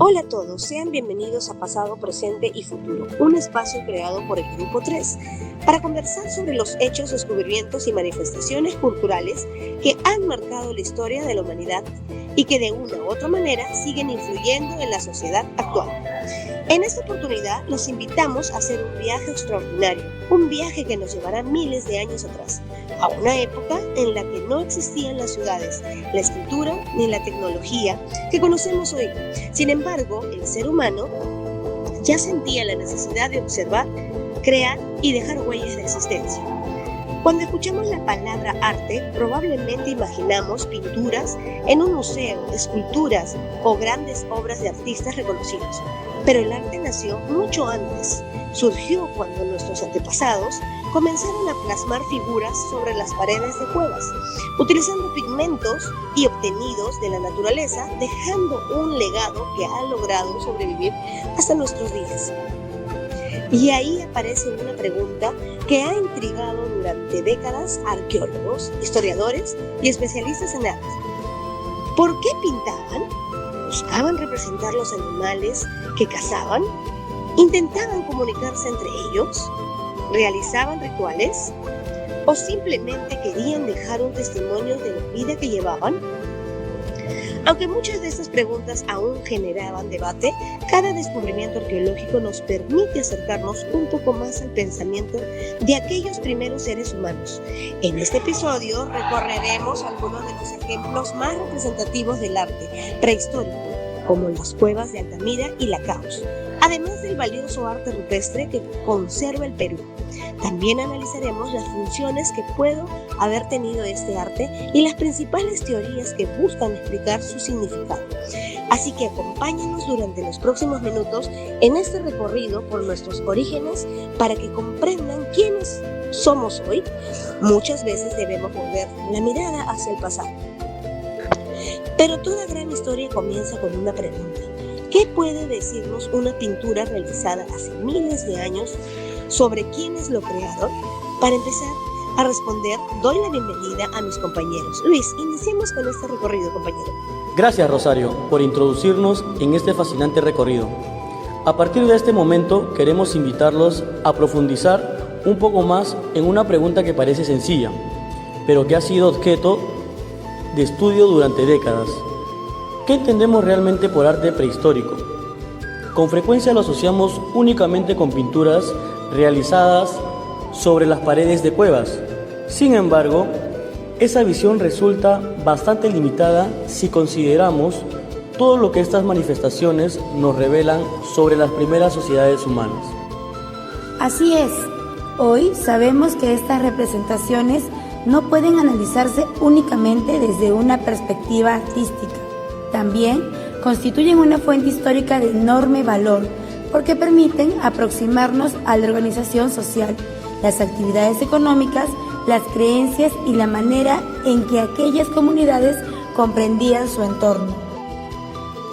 Hola a todos, sean bienvenidos a Pasado, Presente y Futuro, un espacio creado por el Grupo 3 para conversar sobre los hechos, descubrimientos y manifestaciones culturales que han marcado la historia de la humanidad y que de una u otra manera siguen influyendo en la sociedad actual. En esta oportunidad los invitamos a hacer un viaje extraordinario, un viaje que nos llevará miles de años atrás, a una época en la que no existían las ciudades, la escritura ni la tecnología que conocemos hoy. Sin embargo, el ser humano ya sentía la necesidad de observar, crear y dejar huellas de existencia. Cuando escuchamos la palabra arte, probablemente imaginamos pinturas en un museo, esculturas o grandes obras de artistas reconocidos. Pero el arte nació mucho antes. Surgió cuando nuestros antepasados comenzaron a plasmar figuras sobre las paredes de cuevas, utilizando pigmentos y obtenidos de la naturaleza, dejando un legado que ha logrado sobrevivir hasta nuestros días. Y ahí aparece una pregunta que ha intrigado durante décadas a arqueólogos, historiadores y especialistas en arte. ¿Por qué pintaban? ¿Buscaban representar los animales que cazaban? ¿Intentaban comunicarse entre ellos? ¿Realizaban rituales? ¿O simplemente querían dejar un testimonio de la vida que llevaban? Aunque muchas de estas preguntas aún generaban debate, cada descubrimiento arqueológico nos permite acercarnos un poco más al pensamiento de aquellos primeros seres humanos. En este episodio recorreremos algunos de los ejemplos más representativos del arte prehistórico, como las cuevas de Altamira y La Caos, además del valioso arte rupestre que conserva el Perú. También analizaremos las funciones que pudo haber tenido este arte y las principales teorías que buscan explicar su significado. Así que acompáñanos durante los próximos minutos en este recorrido por nuestros orígenes para que comprendan quiénes somos hoy. Muchas veces debemos volver la mirada hacia el pasado. Pero toda gran historia comienza con una pregunta. ¿Qué puede decirnos una pintura realizada hace miles de años sobre quiénes lo crearon? Para empezar a responder, doy la bienvenida a mis compañeros. Luis, iniciemos con este recorrido, compañero. Gracias, Rosario, por introducirnos en este fascinante recorrido. A partir de este momento, queremos invitarlos a profundizar un poco más en una pregunta que parece sencilla, pero que ha sido objeto de estudio durante décadas. ¿Qué entendemos realmente por arte prehistórico? Con frecuencia lo asociamos únicamente con pinturas realizadas sobre las paredes de cuevas. Sin embargo, esa visión resulta bastante limitada si consideramos todo lo que estas manifestaciones nos revelan sobre las primeras sociedades humanas. Así es, hoy sabemos que estas representaciones no pueden analizarse únicamente desde una perspectiva artística. También constituyen una fuente histórica de enorme valor porque permiten aproximarnos a la organización social, las actividades económicas, las creencias y la manera en que aquellas comunidades comprendían su entorno.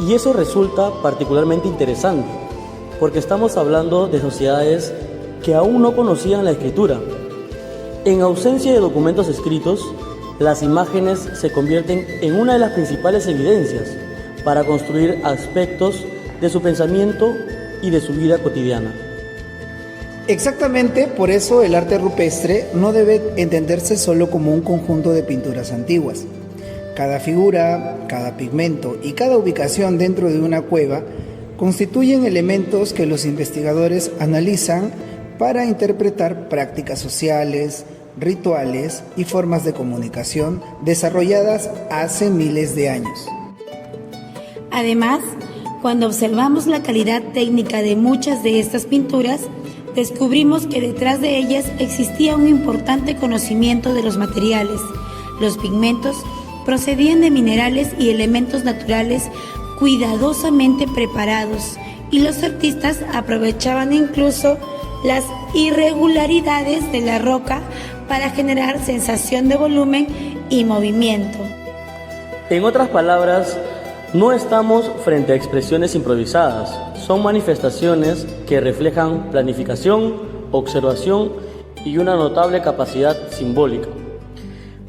Y eso resulta particularmente interesante porque estamos hablando de sociedades que aún no conocían la escritura. En ausencia de documentos escritos, las imágenes se convierten en una de las principales evidencias para construir aspectos de su pensamiento y de su vida cotidiana. Exactamente, por eso el arte rupestre no debe entenderse solo como un conjunto de pinturas antiguas. Cada figura, cada pigmento y cada ubicación dentro de una cueva constituyen elementos que los investigadores analizan para interpretar prácticas sociales, rituales y formas de comunicación desarrolladas hace miles de años. Además, cuando observamos la calidad técnica de muchas de estas pinturas, descubrimos que detrás de ellas existía un importante conocimiento de los materiales. Los pigmentos procedían de minerales y elementos naturales cuidadosamente preparados, y los artistas aprovechaban incluso las irregularidades de la roca para generar sensación de volumen y movimiento. En otras palabras, no estamos frente a expresiones improvisadas, son manifestaciones que reflejan planificación, observación y una notable capacidad simbólica.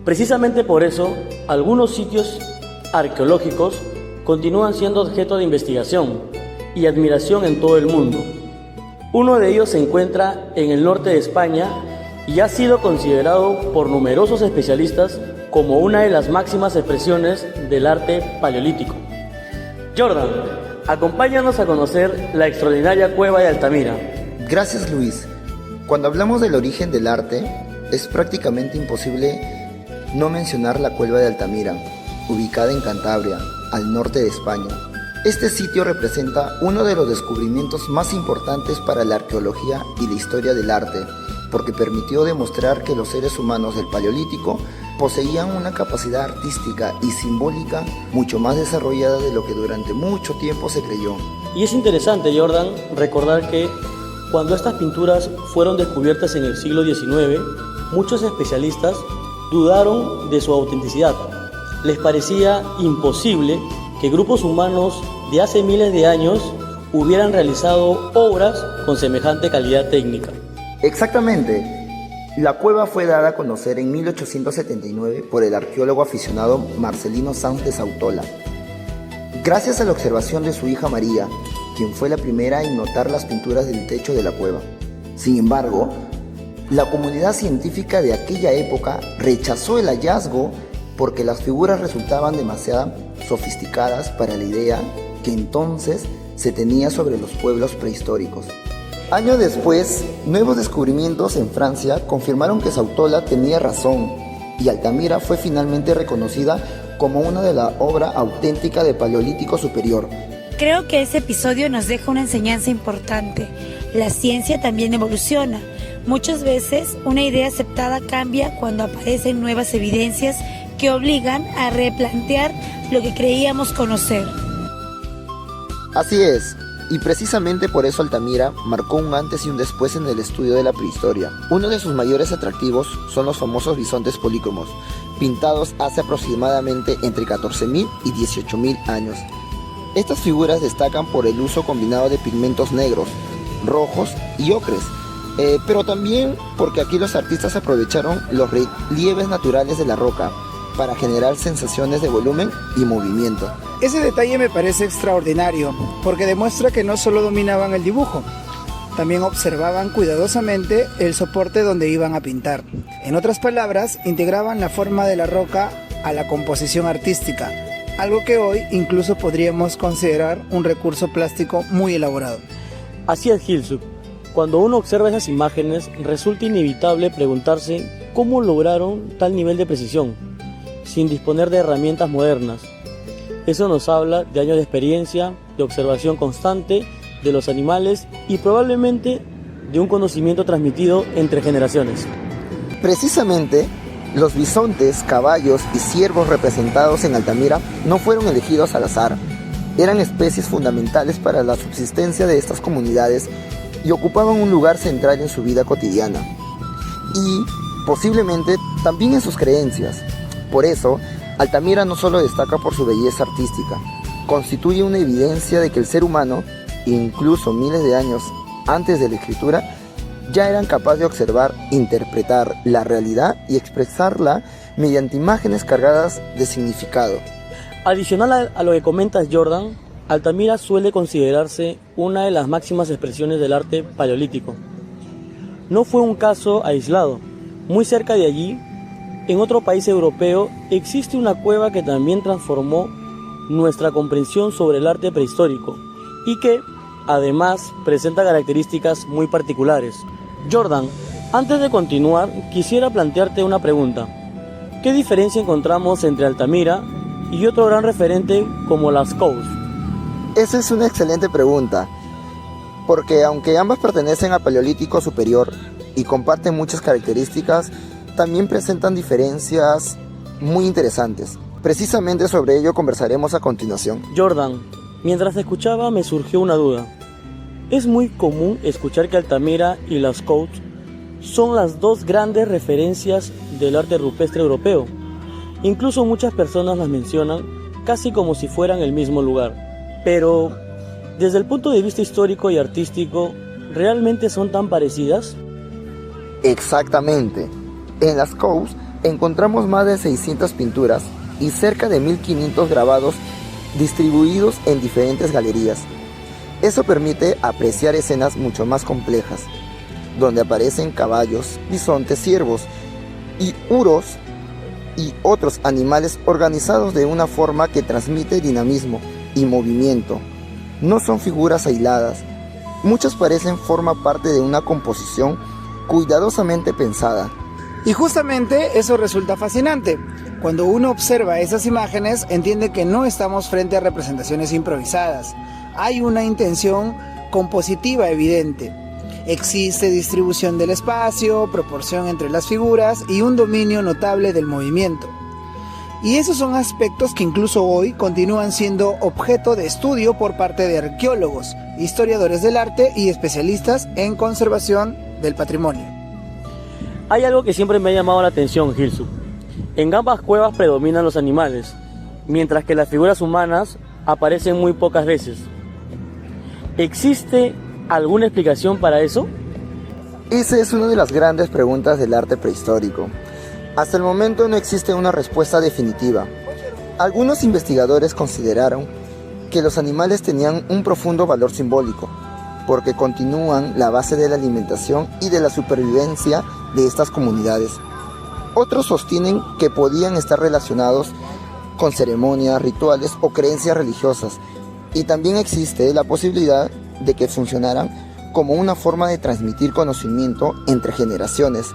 Precisamente por eso, algunos sitios arqueológicos continúan siendo objeto de investigación y admiración en todo el mundo. Uno de ellos se encuentra en el norte de España y ha sido considerado por numerosos especialistas como una de las máximas expresiones del arte paleolítico. Jordan, acompáñanos a conocer la extraordinaria cueva de Altamira. Gracias, Luis. Cuando hablamos del origen del arte, es prácticamente imposible no mencionar la cueva de Altamira, ubicada en Cantabria, al norte de España. Este sitio representa uno de los descubrimientos más importantes para la arqueología y la historia del arte, porque permitió demostrar que los seres humanos del Paleolítico poseían una capacidad artística y simbólica mucho más desarrollada de lo que durante mucho tiempo se creyó. Y es interesante, Jordan, recordar que cuando estas pinturas fueron descubiertas en el siglo XIX, muchos especialistas dudaron de su autenticidad. Les parecía imposible que grupos humanos de hace miles de años hubieran realizado obras con semejante calidad técnica. Exactamente. La cueva fue dada a conocer en 1879 por el arqueólogo aficionado Marcelino Sanz de Sautola, gracias a la observación de su hija María, quien fue la primera en notar las pinturas del techo de la cueva. Sin embargo, la comunidad científica de aquella época rechazó el hallazgo porque las figuras resultaban demasiado sofisticadas para la idea que entonces se tenía sobre los pueblos prehistóricos. Años después, nuevos descubrimientos en Francia confirmaron que Sautola tenía razón y Altamira fue finalmente reconocida como una de la obra auténtica del Paleolítico Superior. Creo que ese episodio nos deja una enseñanza importante. La ciencia también evoluciona. Muchas veces una idea aceptada cambia cuando aparecen nuevas evidencias que obligan a replantear lo que creíamos conocer. Así es, y precisamente por eso Altamira marcó un antes y un después en el estudio de la prehistoria. Uno de sus mayores atractivos son los famosos bisontes polícromos, pintados hace aproximadamente entre 14.000 y 18.000 años. Estas figuras destacan por el uso combinado de pigmentos negros, rojos y ocres, pero también porque aquí los artistas aprovecharon los relieves naturales de la roca para generar sensaciones de volumen y movimiento. Ese detalle me parece extraordinario, porque demuestra que no solo dominaban el dibujo, también observaban cuidadosamente el soporte donde iban a pintar. En otras palabras, integraban la forma de la roca a la composición artística, algo que hoy incluso podríamos considerar un recurso plástico muy elaborado. Así es, Gilsuk. Cuando uno observa esas imágenes, resulta inevitable preguntarse cómo lograron tal nivel de precisión, sin disponer de herramientas modernas. Eso nos habla de años de experiencia, de observación constante de los animales y probablemente de un conocimiento transmitido entre generaciones. Precisamente, los bisontes, caballos y ciervos representados en Altamira no fueron elegidos al azar. Eran especies fundamentales para la subsistencia de estas comunidades y ocupaban un lugar central en su vida cotidiana y posiblemente también en sus creencias. Por eso, Altamira no solo destaca por su belleza artística, constituye una evidencia de que el ser humano, incluso miles de años antes de la escritura, ya eran capaces de observar, interpretar la realidad y expresarla mediante imágenes cargadas de significado. Adicional a lo que comentas, Jordan, Altamira suele considerarse una de las máximas expresiones del arte paleolítico. No fue un caso aislado. Muy cerca de allí, en otro país europeo, existe una cueva que también transformó nuestra comprensión sobre el arte prehistórico y que, además, presenta características muy particulares. Jordan, antes de continuar, quisiera plantearte una pregunta. ¿Qué diferencia encontramos entre Altamira y otro gran referente como Lascaux? Esa es una excelente pregunta, porque aunque ambas pertenecen al Paleolítico Superior y comparten muchas características, también presentan diferencias muy interesantes. Precisamente sobre ello conversaremos a continuación. Jordan, mientras te escuchaba me surgió una duda. Es muy común escuchar que Altamira y Lascaux son las dos grandes referencias del arte rupestre europeo. Incluso muchas personas las mencionan casi como si fueran el mismo lugar. Pero, desde el punto de vista histórico y artístico, ¿realmente son tan parecidas? Exactamente. En Lascaux encontramos más de 600 pinturas y cerca de 1500 grabados distribuidos en diferentes galerías. Eso permite apreciar escenas mucho más complejas, donde aparecen caballos, bisontes, ciervos y uros y otros animales organizados de una forma que transmite dinamismo y movimiento. No son figuras aisladas, muchas parecen formar parte de una composición cuidadosamente pensada. Y justamente eso resulta fascinante. Cuando uno observa esas imágenes, entiende que no estamos frente a representaciones improvisadas. Hay una intención compositiva evidente. Existe distribución del espacio, proporción entre las figuras y un dominio notable del movimiento. Y esos son aspectos que incluso hoy continúan siendo objeto de estudio por parte de arqueólogos, historiadores del arte y especialistas en conservación del patrimonio. Hay algo que siempre me ha llamado la atención, Gilsu. En ambas cuevas predominan los animales, mientras que las figuras humanas aparecen muy pocas veces. ¿Existe alguna explicación para eso? Esa es una de las grandes preguntas del arte prehistórico. Hasta el momento no existe una respuesta definitiva. Algunos investigadores consideraron que los animales tenían un profundo valor simbólico, porque continúan la base de la alimentación y de la supervivencia de estas comunidades. Otros sostienen que podían estar relacionados con ceremonias, rituales o creencias religiosas, y también existe la posibilidad de que funcionaran como una forma de transmitir conocimiento entre generaciones.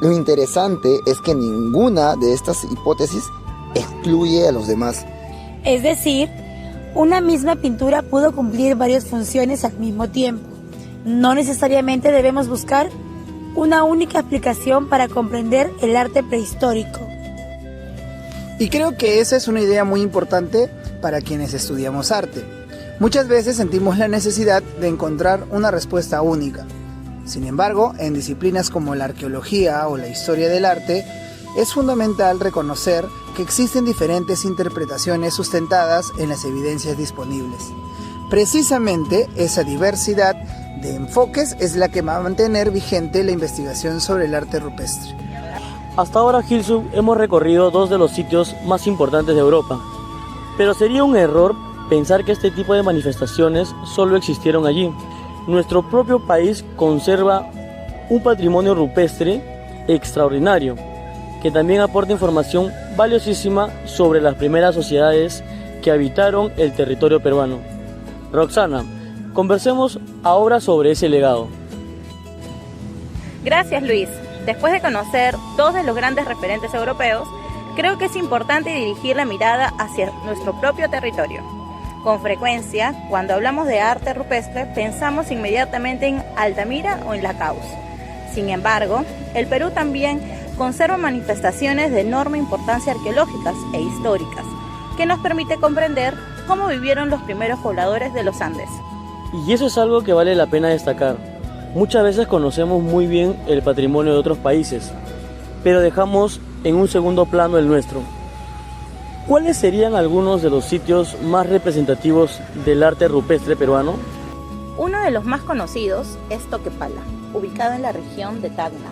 Lo interesante es que ninguna de estas hipótesis excluye a los demás. Es decir, una misma pintura pudo cumplir varias funciones al mismo tiempo. No necesariamente debemos buscar una única explicación para comprender el arte prehistórico. Y creo que esa es una idea muy importante para quienes estudiamos arte. Muchas veces sentimos la necesidad de encontrar una respuesta única. Sin embargo, en disciplinas como la arqueología o la historia del arte, es fundamental reconocer que existen diferentes interpretaciones sustentadas en las evidencias disponibles. Precisamente esa diversidad de enfoques es la que va a mantener vigente la investigación sobre el arte rupestre. Hasta ahora, Gilsu, hemos recorrido dos de los sitios más importantes de Europa, pero sería un error pensar que este tipo de manifestaciones solo existieron allí. Nuestro propio país conserva un patrimonio rupestre extraordinario, que también aporta información valiosísima sobre las primeras sociedades que habitaron el territorio peruano. Roxana, conversemos ahora sobre ese legado. Gracias, Luis. Después de conocer dos de los grandes referentes europeos, creo que es importante dirigir la mirada hacia nuestro propio territorio. Con frecuencia, cuando hablamos de arte rupestre, pensamos inmediatamente en Altamira o en La Caus. Sin embargo, el Perú también conserva manifestaciones de enorme importancia arqueológicas e históricas, que nos permite comprender cómo vivieron los primeros pobladores de los Andes. Y eso es algo que vale la pena destacar. Muchas veces conocemos muy bien el patrimonio de otros países, pero dejamos en un segundo plano el nuestro. ¿Cuáles serían algunos de los sitios más representativos del arte rupestre peruano? Uno de los más conocidos es Toquepala, ubicado en la región de Tacna.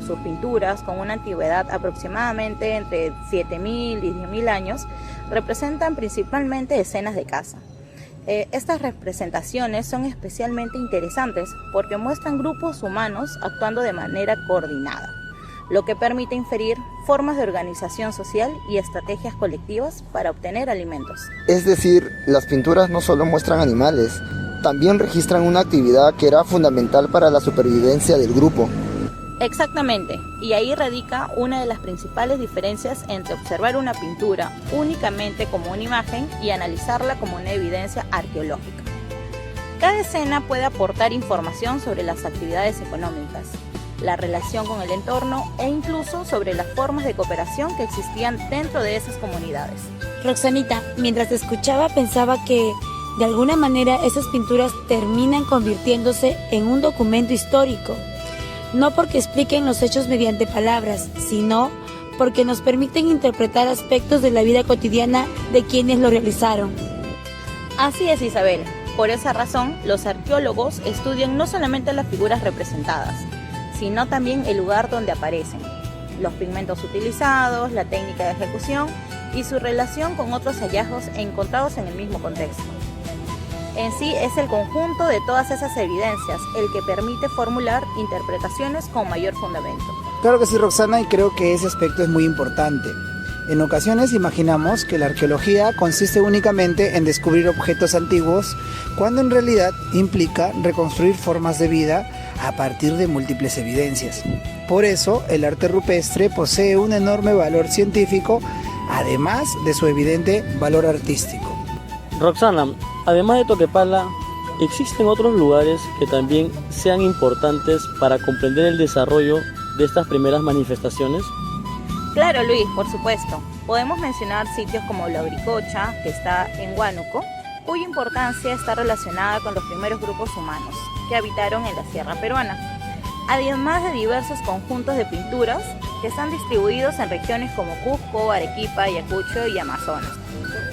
Sus pinturas, con una antigüedad aproximadamente entre 7.000 y 10.000 años, representan principalmente escenas de caza. Estas representaciones son especialmente interesantes porque muestran grupos humanos actuando de manera coordinada, lo que permite inferir formas de organización social y estrategias colectivas para obtener alimentos. Es decir, las pinturas no solo muestran animales, también registran una actividad que era fundamental para la supervivencia del grupo. Exactamente, y ahí radica una de las principales diferencias entre observar una pintura únicamente como una imagen y analizarla como una evidencia arqueológica. Cada escena puede aportar información sobre las actividades económicas, la relación con el entorno e incluso sobre las formas de cooperación que existían dentro de esas comunidades. Roxanita, mientras te escuchaba pensaba que de alguna manera esas pinturas terminan convirtiéndose en un documento histórico. No porque expliquen los hechos mediante palabras, sino porque nos permiten interpretar aspectos de la vida cotidiana de quienes lo realizaron. Así es, Isabel. Por esa razón, los arqueólogos estudian no solamente las figuras representadas, sino también el lugar donde aparecen, los pigmentos utilizados, la técnica de ejecución y su relación con otros hallazgos encontrados en el mismo contexto. En sí es el conjunto de todas esas evidencias el que permite formular interpretaciones con mayor fundamento. Claro que sí, Roxana, y creo que ese aspecto es muy importante. En ocasiones imaginamos que la arqueología consiste únicamente en descubrir objetos antiguos, cuando en realidad implica reconstruir formas de vida a partir de múltiples evidencias. Por eso, el arte rupestre posee un enorme valor científico, además de su evidente valor artístico. Roxana, además de Toquepala, ¿existen otros lugares que también sean importantes para comprender el desarrollo de estas primeras manifestaciones? Claro, Luis, por supuesto. Podemos mencionar sitios como La Uricocha, que está en Huánuco, cuya importancia está relacionada con los primeros grupos humanos que habitaron en la sierra peruana, además de diversos conjuntos de pinturas que están distribuidos en regiones como Cusco, Arequipa, Ayacucho y Amazonas.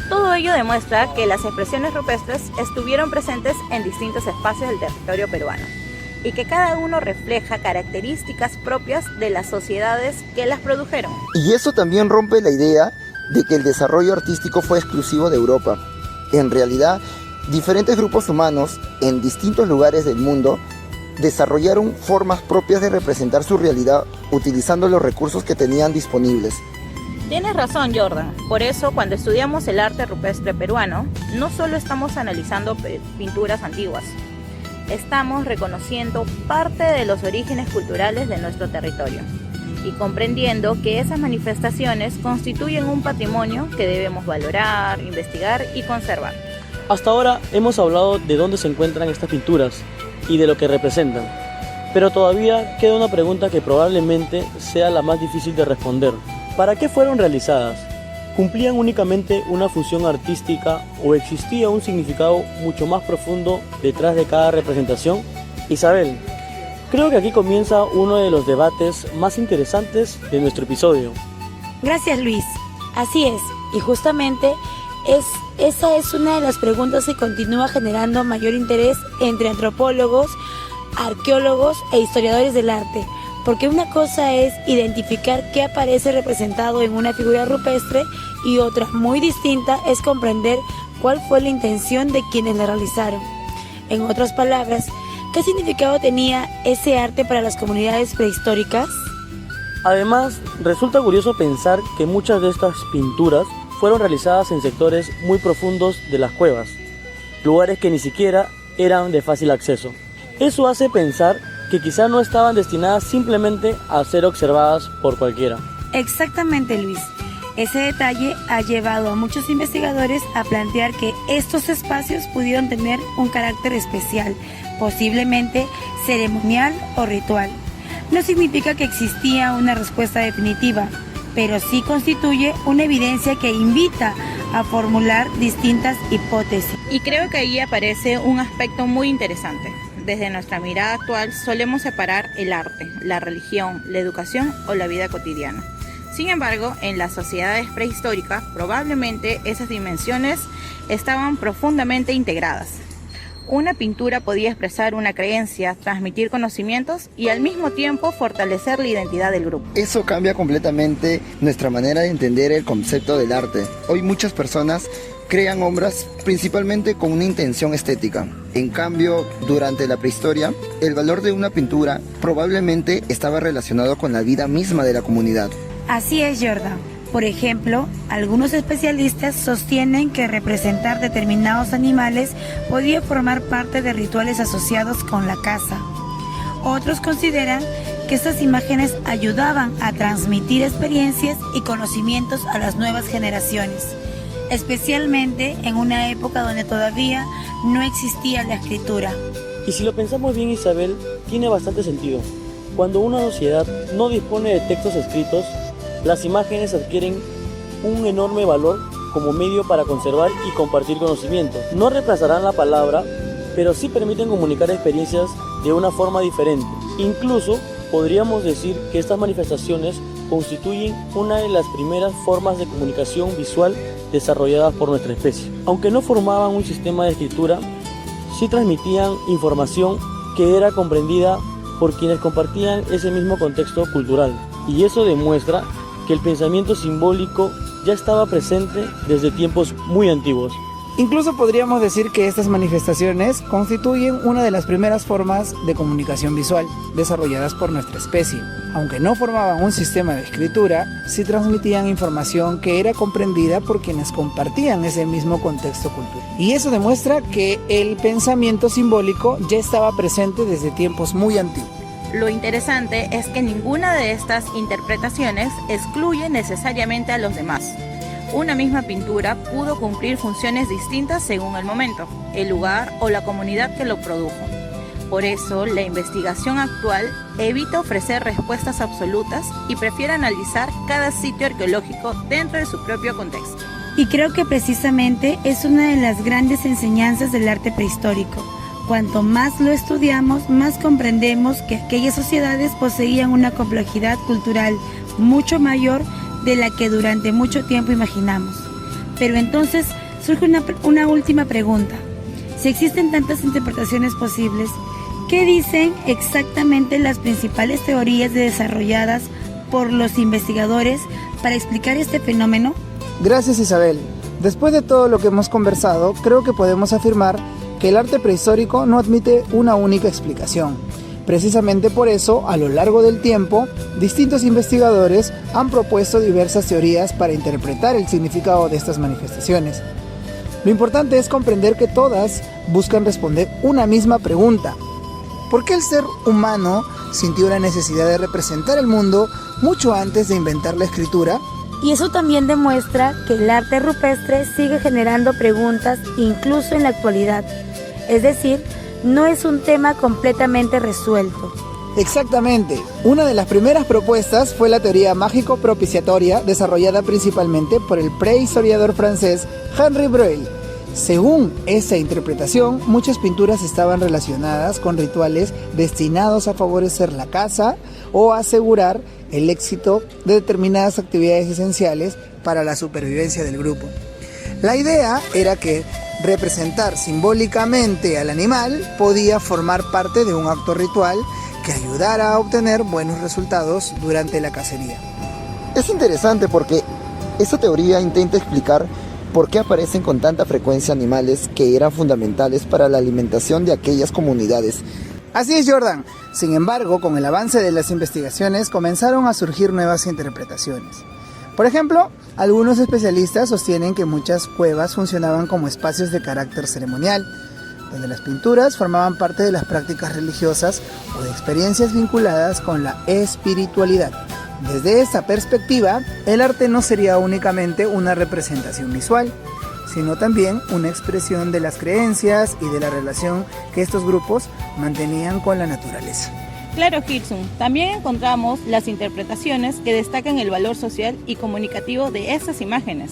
Todo ello demuestra que las expresiones rupestres estuvieron presentes en distintos espacios del territorio peruano y que cada uno refleja características propias de las sociedades que las produjeron. Y eso también rompe la idea de que el desarrollo artístico fue exclusivo de Europa. En realidad, diferentes grupos humanos en distintos lugares del mundo desarrollaron formas propias de representar su realidad utilizando los recursos que tenían disponibles. Tienes razón, Jordan. Por eso, cuando estudiamos el arte rupestre peruano, no solo estamos analizando pinturas antiguas, estamos reconociendo parte de los orígenes culturales de nuestro territorio y comprendiendo que esas manifestaciones constituyen un patrimonio que debemos valorar, investigar y conservar. Hasta ahora hemos hablado de dónde se encuentran estas pinturas y de lo que representan, pero todavía queda una pregunta que probablemente sea la más difícil de responder. ¿Para qué fueron realizadas? ¿Cumplían únicamente una función artística o existía un significado mucho más profundo detrás de cada representación? Isabel, creo que aquí comienza uno de los debates más interesantes de nuestro episodio. Gracias, Luis. Así es, y justamente esa es una de las preguntas que continúa generando mayor interés entre antropólogos, arqueólogos e historiadores del arte. Porque una cosa es identificar qué aparece representado en una figura rupestre y otra muy distinta es comprender cuál fue la intención de quienes la realizaron. En otras palabras, ¿qué significado tenía ese arte para las comunidades prehistóricas? Además, resulta curioso pensar que muchas de estas pinturas fueron realizadas en sectores muy profundos de las cuevas, lugares que ni siquiera eran de fácil acceso. Eso hace pensar que quizá no estaban destinadas simplemente a ser observadas por cualquiera. Exactamente, Luis. Ese detalle ha llevado a muchos investigadores a plantear que estos espacios pudieron tener un carácter especial, posiblemente ceremonial o ritual. No significa que existía una respuesta definitiva, pero sí constituye una evidencia que invita a formular distintas hipótesis. Y creo que ahí aparece un aspecto muy interesante. Desde nuestra mirada actual solemos separar el arte, la religión, la educación o la vida cotidiana. Sin embargo, en las sociedades prehistóricas probablemente esas dimensiones estaban profundamente integradas. Una pintura podía expresar una creencia, transmitir conocimientos y al mismo tiempo fortalecer la identidad del grupo. Eso cambia completamente nuestra manera de entender el concepto del arte. Hoy muchas personas crean obras principalmente con una intención estética. En cambio, durante la prehistoria, el valor de una pintura probablemente estaba relacionado con la vida misma de la comunidad. Así es, Jordan. Por ejemplo, algunos especialistas sostienen que representar determinados animales podía formar parte de rituales asociados con la caza. Otros consideran que estas imágenes ayudaban a transmitir experiencias y conocimientos a las nuevas generaciones, especialmente en una época donde todavía no existía la escritura. Y si lo pensamos bien, Isabel, tiene bastante sentido. Cuando una sociedad no dispone de textos escritos, las imágenes adquieren un enorme valor como medio para conservar y compartir conocimientos. No reemplazarán la palabra, pero sí permiten comunicar experiencias de una forma diferente. Incluso podríamos decir que estas manifestaciones constituyen una de las primeras formas de comunicación visual desarrolladas por nuestra especie. Aunque no formaban un sistema de escritura, sí transmitían información que era comprendida por quienes compartían ese mismo contexto cultural. Y eso demuestra que el pensamiento simbólico ya estaba presente desde tiempos muy antiguos. Incluso podríamos decir que estas manifestaciones constituyen una de las primeras formas de comunicación visual desarrolladas por nuestra especie. Aunque no formaban un sistema de escritura, sí transmitían información que era comprendida por quienes compartían ese mismo contexto cultural. Y eso demuestra que el pensamiento simbólico ya estaba presente desde tiempos muy antiguos. Lo interesante es que ninguna de estas interpretaciones excluye necesariamente a los demás. Una misma pintura pudo cumplir funciones distintas según el momento, el lugar o la comunidad que lo produjo. Por eso, la investigación actual evita ofrecer respuestas absolutas y prefiere analizar cada sitio arqueológico dentro de su propio contexto. Y creo que precisamente es una de las grandes enseñanzas del arte prehistórico. Cuanto más lo estudiamos, más comprendemos que aquellas sociedades poseían una complejidad cultural mucho mayor de la que durante mucho tiempo imaginamos. Pero entonces surge una última pregunta. Si existen tantas interpretaciones posibles, ¿qué dicen exactamente las principales teorías desarrolladas por los investigadores para explicar este fenómeno? Gracias, Isabel. Después de todo lo que hemos conversado, creo que podemos afirmar que el arte prehistórico no admite una única explicación. Precisamente por eso, a lo largo del tiempo, distintos investigadores han propuesto diversas teorías para interpretar el significado de estas manifestaciones. Lo importante es comprender que todas buscan responder una misma pregunta. ¿Por qué el ser humano sintió la necesidad de representar el mundo mucho antes de inventar la escritura? Y eso también demuestra que el arte rupestre sigue generando preguntas incluso en la actualidad. Es decir, no es un tema completamente resuelto. Exactamente. Una de las primeras propuestas fue la teoría mágico-propiciatoria, desarrollada principalmente por el prehistoriador francés Henri Breuil. Según esa interpretación, muchas pinturas estaban relacionadas con rituales destinados a favorecer la caza o a asegurar el éxito de determinadas actividades esenciales para la supervivencia del grupo. La idea era que representar simbólicamente al animal podía formar parte de un acto ritual que ayudara a obtener buenos resultados durante la cacería. Es interesante porque esta teoría intenta explicar por qué aparecen con tanta frecuencia animales que eran fundamentales para la alimentación de aquellas comunidades. Así es, Jordan. Sin embargo, con el avance de las investigaciones comenzaron a surgir nuevas interpretaciones. Por ejemplo, algunos especialistas sostienen que muchas cuevas funcionaban como espacios de carácter ceremonial, donde las pinturas formaban parte de las prácticas religiosas o de experiencias vinculadas con la espiritualidad. Desde esta perspectiva, el arte no sería únicamente una representación visual, sino también una expresión de las creencias y de la relación que estos grupos mantenían con la naturaleza. Claro, Gilson, también encontramos las interpretaciones que destacan el valor social y comunicativo de estas imágenes.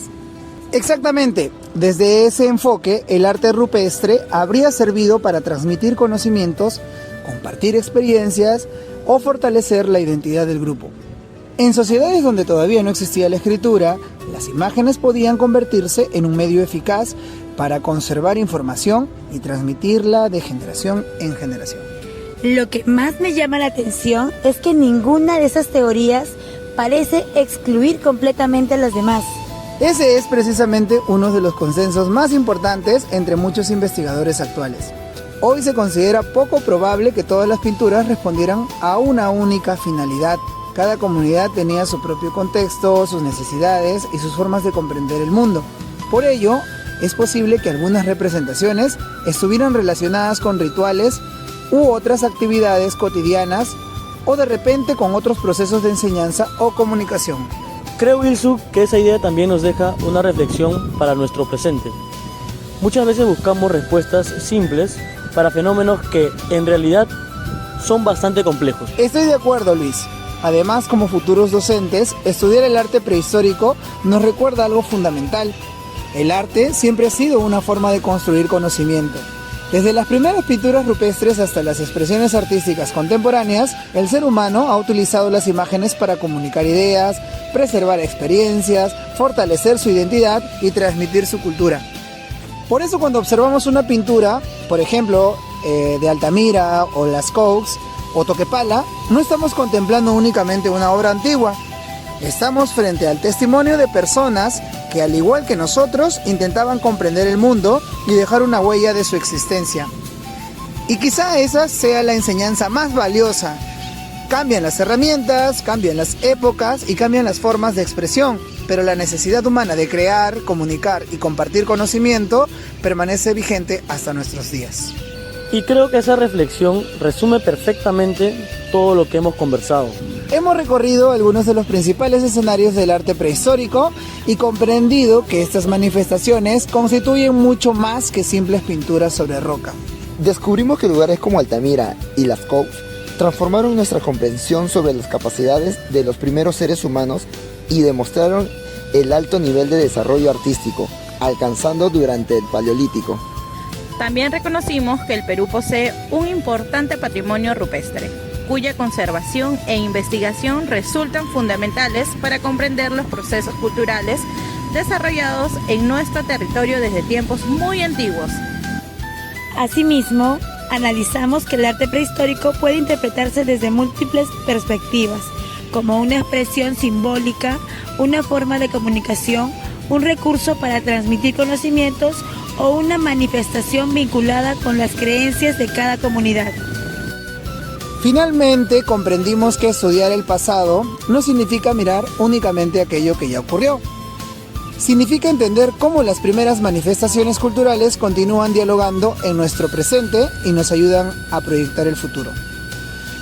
Exactamente. Desde ese enfoque, el arte rupestre habría servido para transmitir conocimientos, compartir experiencias o fortalecer la identidad del grupo. En sociedades donde todavía no existía la escritura, las imágenes podían convertirse en un medio eficaz para conservar información y transmitirla de generación en generación. Lo que más me llama la atención es que ninguna de esas teorías parece excluir completamente a las demás. Ese es precisamente uno de los consensos más importantes entre muchos investigadores actuales. Hoy se considera poco probable que todas las pinturas respondieran a una única finalidad. Cada comunidad tenía su propio contexto, sus necesidades y sus formas de comprender el mundo. Por ello, es posible que algunas representaciones estuvieran relacionadas con rituales u otras actividades cotidianas o de repente con otros procesos de enseñanza o comunicación. Creo, Ilsu, que esa idea también nos deja una reflexión para nuestro presente. Muchas veces buscamos respuestas simples para fenómenos que en realidad son bastante complejos. Estoy de acuerdo, Luis. Además, como futuros docentes, estudiar el arte prehistórico nos recuerda algo fundamental. El arte siempre ha sido una forma de construir conocimiento. Desde las primeras pinturas rupestres hasta las expresiones artísticas contemporáneas, el ser humano ha utilizado las imágenes para comunicar ideas, preservar experiencias, fortalecer su identidad y transmitir su cultura. Por eso cuando observamos una pintura, por ejemplo, de Altamira o Lascaux o Toquepala, no estamos contemplando únicamente una obra antigua, Estamos frente al testimonio de personas que, al igual que nosotros, intentaban comprender el mundo y dejar una huella de su existencia. Y quizá esa sea la enseñanza más valiosa. Cambian las herramientas, cambian las épocas y cambian las formas de expresión, pero la necesidad humana de crear, comunicar y compartir conocimiento permanece vigente hasta nuestros días. Y creo que esa reflexión resume perfectamente todo lo que hemos conversado. Hemos recorrido algunos de los principales escenarios del arte prehistórico y comprendido que estas manifestaciones constituyen mucho más que simples pinturas sobre roca. Descubrimos que lugares como Altamira y Lascaux transformaron nuestra comprensión sobre las capacidades de los primeros seres humanos y demostraron el alto nivel de desarrollo artístico alcanzado durante el Paleolítico. También reconocimos que el Perú posee un importante patrimonio rupestre, cuya conservación e investigación resultan fundamentales para comprender los procesos culturales desarrollados en nuestro territorio desde tiempos muy antiguos. Asimismo, analizamos que el arte prehistórico puede interpretarse desde múltiples perspectivas, como una expresión simbólica, una forma de comunicación, un recurso para transmitir conocimientos o una manifestación vinculada con las creencias de cada comunidad. Finalmente, comprendimos que estudiar el pasado no significa mirar únicamente aquello que ya ocurrió. Significa entender cómo las primeras manifestaciones culturales continúan dialogando en nuestro presente y nos ayudan a proyectar el futuro.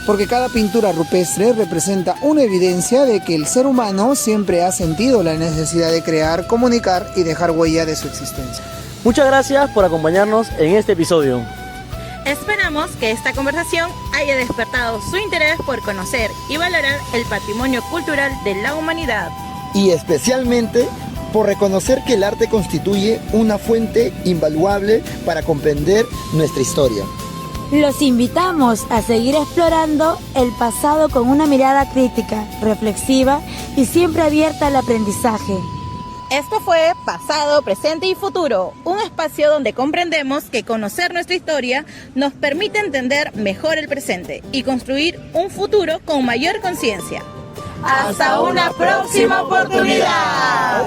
Porque cada pintura rupestre representa una evidencia de que el ser humano siempre ha sentido la necesidad de crear, comunicar y dejar huella de su existencia. Muchas gracias por acompañarnos en este episodio. Esperamos que esta conversación haya despertado su interés por conocer y valorar el patrimonio cultural de la humanidad. Y especialmente por reconocer que el arte constituye una fuente invaluable para comprender nuestra historia. Los invitamos a seguir explorando el pasado con una mirada crítica, reflexiva y siempre abierta al aprendizaje. Esto fue Pasado, Presente y Futuro, un espacio donde comprendemos que conocer nuestra historia nos permite entender mejor el presente y construir un futuro con mayor conciencia. ¡Hasta una próxima oportunidad!